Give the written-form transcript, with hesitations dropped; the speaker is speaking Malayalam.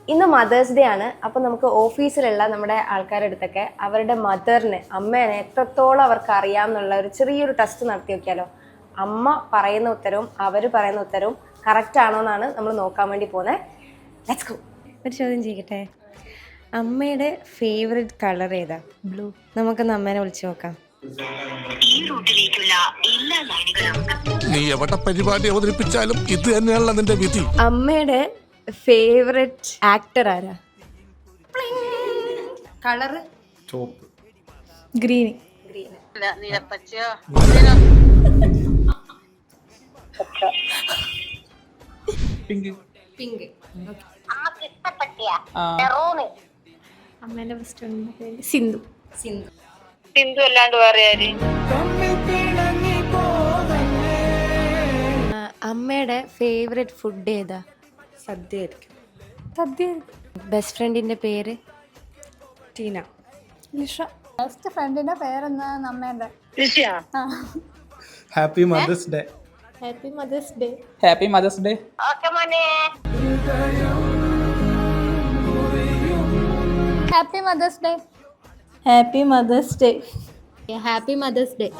ഇന്ന് മദേഴ്സ് ഡേ ആണ്. അപ്പോൾ നമുക്ക് ഓഫീസിലുള്ള നമ്മുടെ ആൾക്കാരുടെ അടുത്തൊക്കെ അവരുടെ മദറിനെ, അമ്മേനെ എത്രത്തോളം അവർക്ക് അറിയാം എന്നുള്ള ഒരു ചെറിയൊരു ടെസ്റ്റ് നടത്തി നോക്കിയാലോ. അമ്മ പറയുന്ന ഉത്തരവും അവർ പറയുന്ന ഉത്തരവും കറക്റ്റ് ആണോ എന്നാണ് നമ്മൾ നോക്കാൻ വേണ്ടി പോകുന്നത്. Let's go. ഒരു ചോദ്യം ചെയ്യട്ടെ, അമ്മയുടെ ഫേവറേറ്റ് കളർ ഏതാ? ബ്ലൂ. നമുക്കൊന്ന് അമ്മേനെ വിളിച്ചു നോക്കാം. നീ എവിടെ പരിപാടി അവതരിപ്പിച്ചാലും ഇത് തന്നെയാണല്ലോ നിന്റെ വിധി. അമ്മയുടെ ഫേവറേറ്റ് ആക്ടർ ആരാ? കളറ് ചോപ്പ്, ഗ്രീൻ. പിങ്ക്. പിങ്ക്. അമ്മേന്റെ ഫസ്റ്റ് പേര് സിന്ധു. സിന്ധു. സിന്ധു അല്ലാണ്ട് വേറെ ആര്? അമ്മയുടെ ഫേവറേറ്റ് ഫുഡ് ഏതാ? സദ്യ ആയിരിക്കും. സദ്യ. ബെസ്റ്റ് ഫ്രണ്ടിന്റെ പേര്? ടീന. ലിഷ. ബെസ്റ്റ് ഫ്രണ്ടിന്റെ പേരെന്താ? അമ്മേന്റെ. Rishiya. Happy mother's day. Happy mother's day. Happy mother's day. Okay മോനെ. Happy mother's day. Happy mother's day. Happy mother's day.